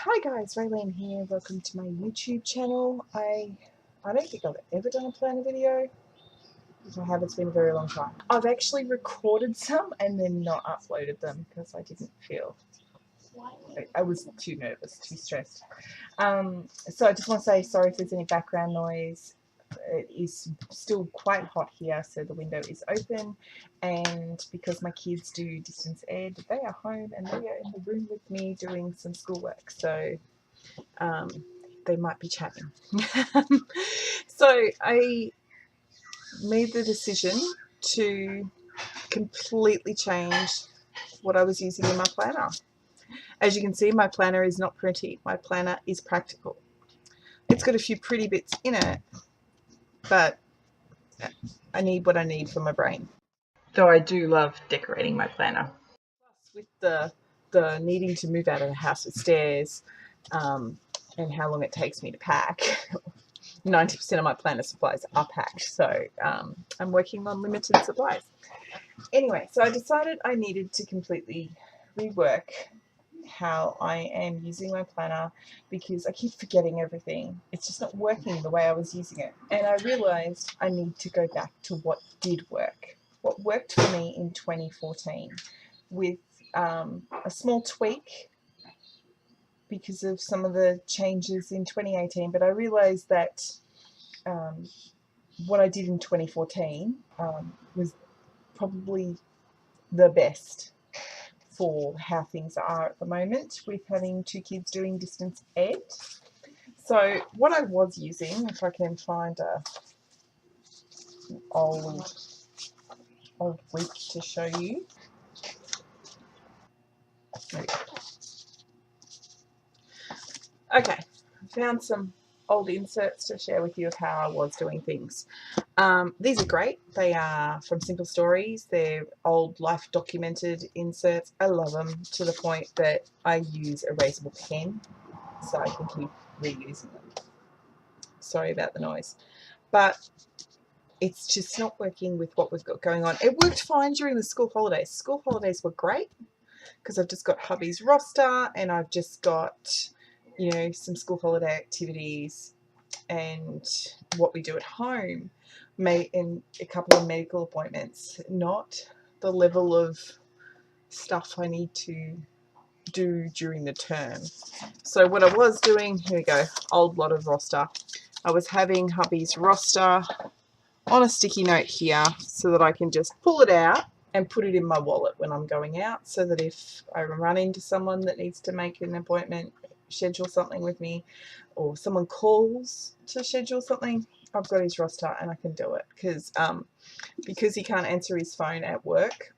Hi guys, Raylene here. Welcome to my YouTube channel. I don't think I've ever done a planner video. If I have, it's been a very long time. I've actually recorded some and then not uploaded them because I didn't feel, I was too nervous, too stressed. So I just want to say sorry if there's any background noise. It is still quite hot here, so the window is open, and because my kids do distance ed, they are home and they are in the room with me doing some schoolwork, so they might be chatting. So I made the decision to completely change what I was using in my planner. As you can see, my planner is not pretty. My planner is practical. It's got a few pretty bits in it, but I need what I need for my brain. Though I do love decorating my planner. With the needing to move out of the house with stairs and how long it takes me to pack, 90% of my planner supplies are packed, so I'm working on limited supplies. Anyway, so I decided I needed to completely rework how I am using my planner because I keep forgetting everything. It's just not working the way I was using it. And I realized I need to go back to what did work. What worked for me in 2014 with a small tweak because of some of the changes in 2018. But I realized that what I did in 2014 was probably the best for how things are at the moment with having two kids doing distance ed. So what I was using, if I can find an old week to show you. Okay, I found some old inserts to share with you of how I was doing things. These are great. They are from Simple Stories. They're old life documented inserts. I love them to the point that I use a erasable pen so I can keep reusing them. Sorry about the noise. But it's just not working with what we've got going on. It worked fine during the school holidays. School holidays were great because I've just got hubby's roster and I've just got, you know, some school holiday activities and what we do at home, and a couple of medical appointments, not the level of stuff I need to do during the term. So what I was doing, here we go, old lot of roster. I was having hubby's roster on a sticky note here so that I can just pull it out and put it in my wallet when I'm going out, so that if I run into someone that needs to make an appointment, schedule something with me, or someone calls to schedule something, I've got his roster and I can do it. Because he can't answer his phone at work,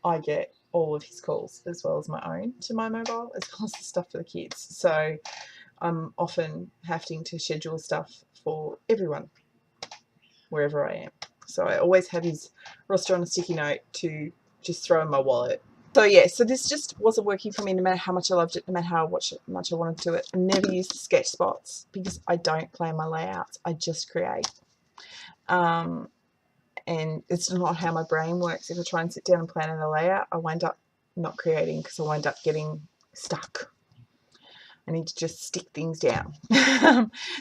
I get all of his calls as well as my own to my mobile, as well as the stuff for the kids. So I'm often having to schedule stuff for everyone wherever I am. So I always have his roster on a sticky note to just throw in my wallet. So yeah, so this just wasn't working for me no matter how much I loved it, no matter how much I wanted to do it. I never used the sketch spots because I don't plan my layouts. I just create. And it's not how my brain works. If I try and sit down and plan out a layout, I wind up not creating because I wind up getting stuck. I need to just stick things down.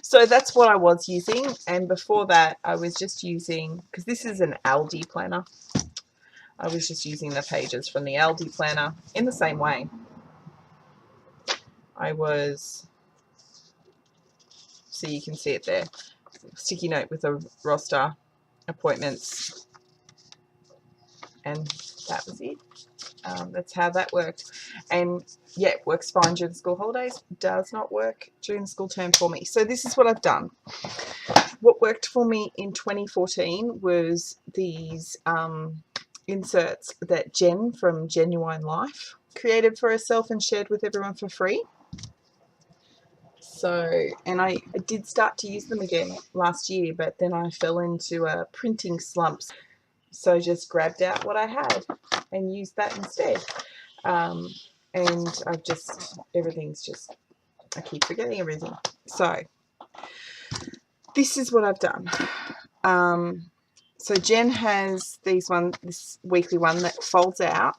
So that's what I was using. And before that, I was just using, because this is an Aldi planner, I was just using the pages from the Aldi planner in the same way. I was, so you can see it there, sticky note with a roster, appointments, and that was it. That's how that worked. And yeah, it works fine during the school holidays. Does not work during the school term for me. So this is what I've done. What worked for me in 2014 was these inserts that Jen from Genuine Life created for herself and shared with everyone for free. So, and I did start to use them again last year, but then I fell into a printing slump. So I just grabbed out what I had and used that instead. And I've just, everything's just, I keep forgetting everything. So this is what I've done. So Jen has this weekly one that folds out.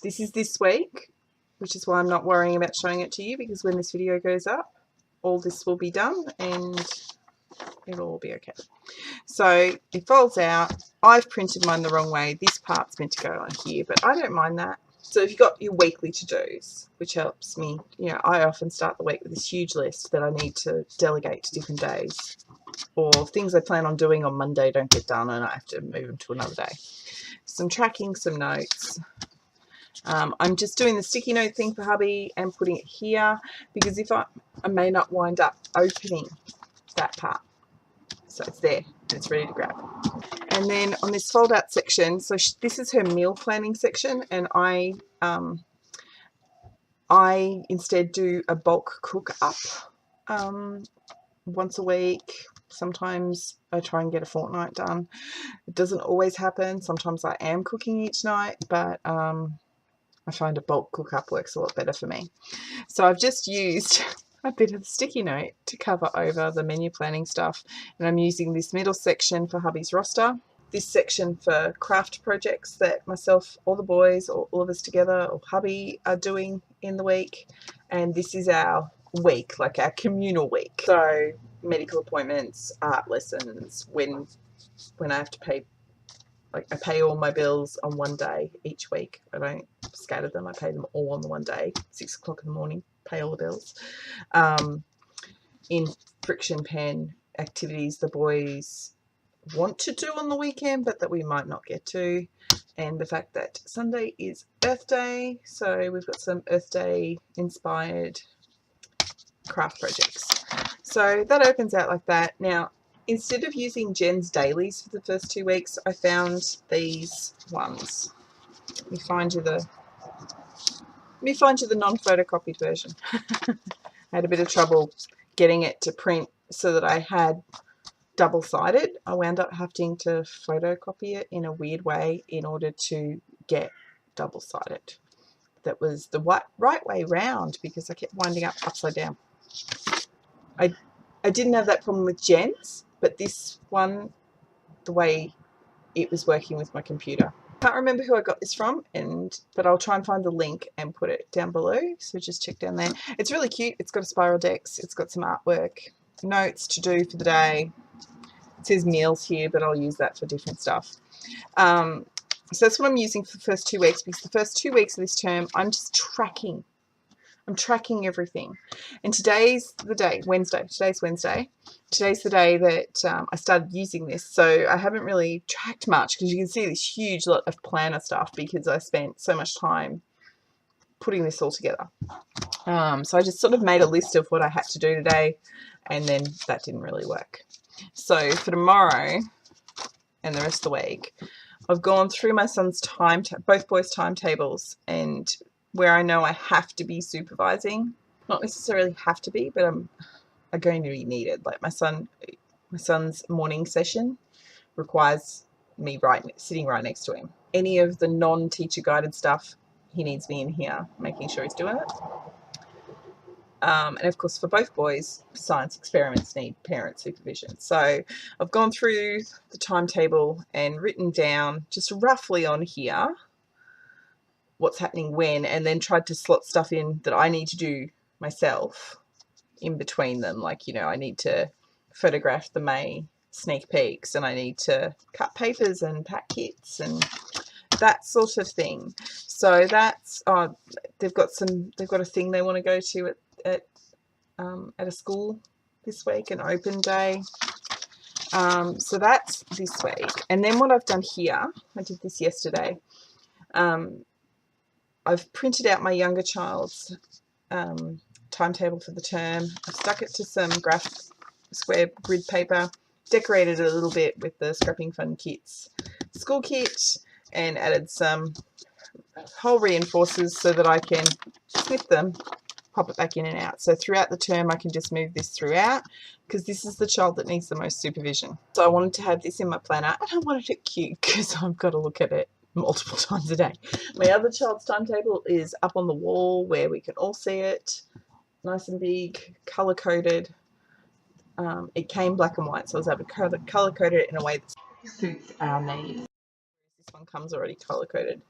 This is this week. which is why I'm not worrying about showing it to you, because when this video goes up, all this will be done and it'll all be okay. So it folds out. I've printed mine the wrong way. This part's meant to go on here, but I don't mind that. So if you've got your weekly to-dos, which helps me, you know, I often start the week with this huge list that I need to delegate to different days, or things I plan on doing on Monday don't get done and I have to move them to another day. Some tracking, some notes. I'm just doing the sticky note thing for hubby and putting it here, because if I may not wind up opening that part. So it's there and it's ready to grab. And then on this fold out section, so this is her meal planning section, and I instead do a bulk cook up once a week. Sometimes I try and get a fortnight done. It doesn't always happen. Sometimes I am cooking each night, but I find a bulk cook up works a lot better for me. So I've just used a bit of the sticky note to cover over the menu planning stuff, and I'm using this middle section for hubby's roster, this section for craft projects that myself or the boys or all of us together or hubby are doing in the week, and this is our week, like our communal week. So medical appointments, art lessons, when I have to pay, like I pay all my bills on one day each week. I don't scatter them. I pay them all on the one day, 6 o'clock in the morning, pay all the bills. In friction pen activities the boys want to do on the weekend, but that we might not get to. And the fact that Sunday is Earth Day, so we've got some Earth Day inspired craft projects. So that opens out like that. Now, instead of using Jen's dailies for the first 2 weeks, I found these ones. Let me find you the non-photocopied version. I had a bit of trouble getting it to print so that I had double-sided. I wound up having to photocopy it in a weird way in order to get double-sided. That was the right way round, because I kept winding up upside down. I didn't have that problem with Jen's, but this one, the way it was working with my computer. Can't remember who I got this from, but I'll try and find the link and put it down below, so just check down there. It's really cute. It's got a spiral decks, it's got some artwork, notes to do for the day. It says meals here, but I'll use that for different stuff. So that's what I'm using for the first 2 weeks, because the first 2 weeks of this term I'm just tracking. I'm tracking everything. And today's the day, Wednesday. Today's Wednesday. Today's the day that I started using this. So I haven't really tracked much, because you can see this huge lot of planner stuff because I spent so much time putting this all together. So I just sort of made a list of what I had to do today, and then that didn't really work. So for tomorrow and the rest of the week, I've gone through my son's both boys' timetables, and where I know I have to be supervising, not necessarily have to be, but I'm going to be needed. Like my son's morning session requires me sitting right next to him. Any of the non-teacher guided stuff, he needs me in here making sure he's doing it. And of course, for both boys, science experiments need parent supervision. So I've gone through the timetable and written down just roughly on here what's happening when, and then tried to slot stuff in that I need to do myself in between them. Like, you know, I need to photograph the May sneak peeks, and I need to cut papers and pack kits and that sort of thing. So that's they've got a thing they want to go to at a school this week, an open day. So that's this week. And then what I've done here, I did this yesterday. I've printed out my younger child's timetable for the term. I've stuck it to some graph square grid paper, decorated it a little bit with the Scrapping Fun Kits school kit, and added some hole reinforcers so that I can snip them, pop it back in and out. So throughout the term I can just move this throughout, because this is the child that needs the most supervision. So I wanted to have this in my planner, and I wanted it cute because I've got to look at it multiple times a day. My other child's timetable is up on the wall where we can all see it, nice and big, color coded. It came black and white, so I was able to color code it in a way that suits our needs. This one comes already color coded,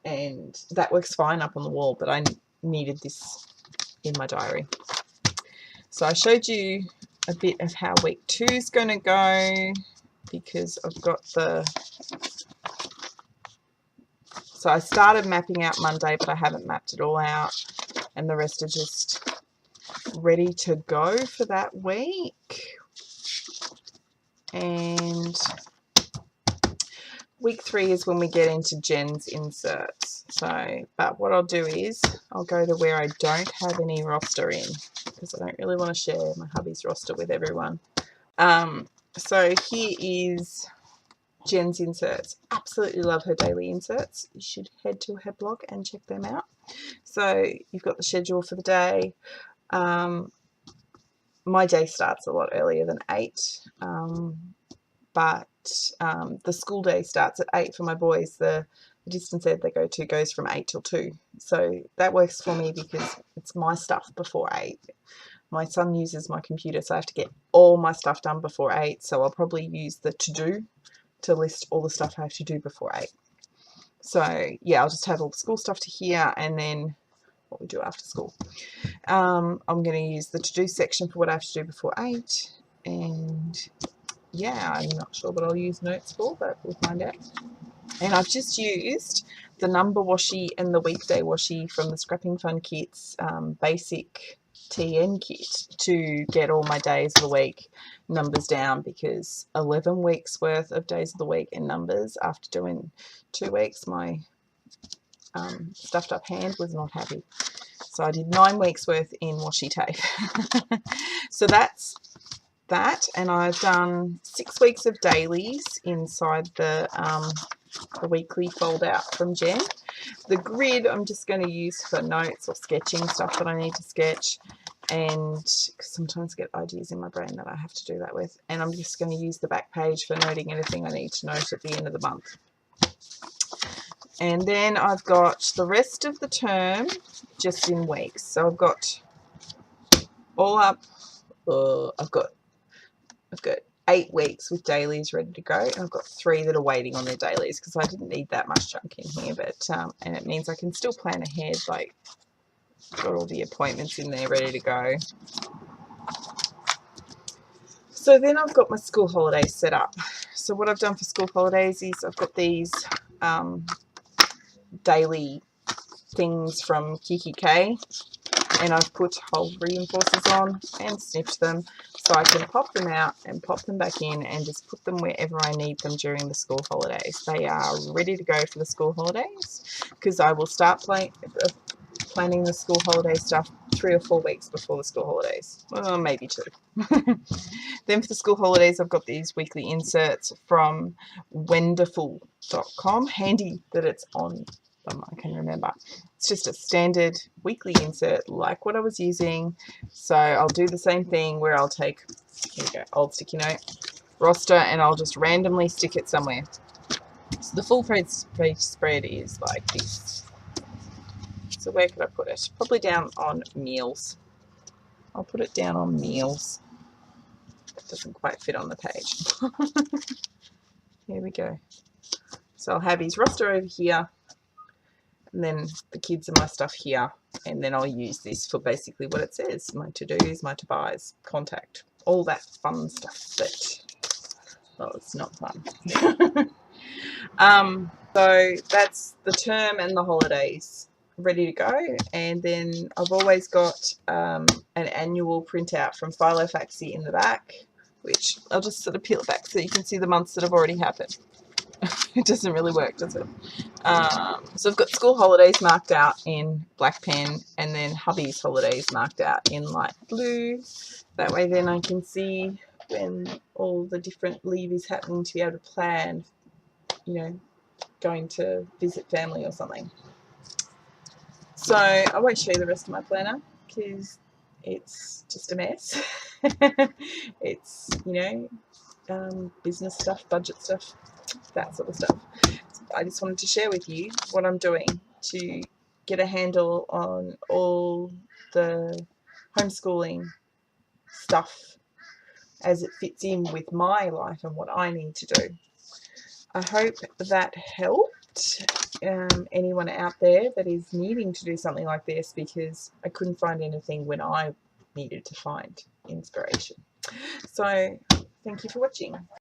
and that works fine up on the wall, but needed this in my diary. So I showed you a bit of how week 2 is going to go, because I've got so I started mapping out Monday, but I haven't mapped it all out, and the rest are just ready to go for that week. And week 3 is when we get into Jen's inserts. So, but what I'll do is I'll go to where I don't have any roster in, because I don't really want to share my hubby's roster with everyone. So here is Jen's inserts. Absolutely love her daily inserts. You should head to her blog and check them out. So you've got the schedule for the day. My day starts a lot earlier than 8, but the school day starts at 8 for my boys. The distance ed they go to goes from 8 till 2. So that works for me because it's my stuff before 8. My son uses my computer, so I have to get all my stuff done before 8. So I'll probably use the to-do to list all the stuff I have to do before 8. So yeah, I'll just have all the school stuff to here, and then what we do after school. I'm going to use the to-do section for what I have to do before 8, and yeah, I'm not sure what I'll use notes for, but we'll find out. And I've just used the number washi and the weekday washi from the Scrapping Fun Kit's basic TN kit to get all my days of the week numbers down, because 11 weeks worth of days of the week in numbers after doing 2 weeks, my stuffed up hand was not happy. So I did 9 weeks worth in washi tape. So that's that, and I've done 6 weeks of dailies inside the weekly fold out from Jen. The grid I'm just going to use for notes or sketching stuff that I need to sketch, and sometimes I get ideas in my brain that I have to do that with, and I'm just going to use the back page for noting anything I need to note at the end of the month. And then I've got the rest of the term just in weeks. So I've got all up, I've got 8 weeks with dailies ready to go, and I've got 3 that are waiting on their dailies because I didn't need that much chunk in here, but and it means I can still plan ahead, like got all the appointments in there ready to go. So then I've got my school holidays set up. So what I've done for school holidays is I've got these daily things from Kiki K, and I've put hole reinforcers on and snipped them so I can pop them out and pop them back in and just put them wherever I need them during the school holidays. They are ready to go for the school holidays, because I will start planning the school holiday stuff 3 or 4 weeks before the school holidays, well, maybe 2. Then for the school holidays, I've got these weekly inserts from wenderful.com. Handy that it's on them, I can remember. It's just a standard weekly insert like what I was using. So I'll do the same thing where I'll take, here we go, old sticky note, roster, and I'll just randomly stick it somewhere. So the full page spread is like this. So where could I put it? Probably down on meals. I'll put it down on meals. It doesn't quite fit on the page. Here we go. So I'll have his roster over here, and then the kids and my stuff here, and then I'll use this for basically what it says: my to-dos, my to-buys, contact, all that fun stuff that, well, it's not fun. So that's the term and the holidays ready to go. And then I've always got an annual printout from Filofaxy in the back, which I'll just sort of peel it back so you can see the months that have already happened. It doesn't really work, does it? So I've got school holidays marked out in black pen, and then hubby's holidays marked out in light blue. That way then I can see when all the different leave is happening to be able to plan, you know, going to visit family or something. So I won't show you the rest of my planner because it's just a mess. It's, you know, business stuff, budget stuff, that sort of stuff. So I just wanted to share with you what I'm doing to get a handle on all the homeschooling stuff as it fits in with my life and what I need to do. I hope that helped. anyone out there that is needing to do something like this, because I couldn't find anything when I needed to find inspiration. So thank you for watching.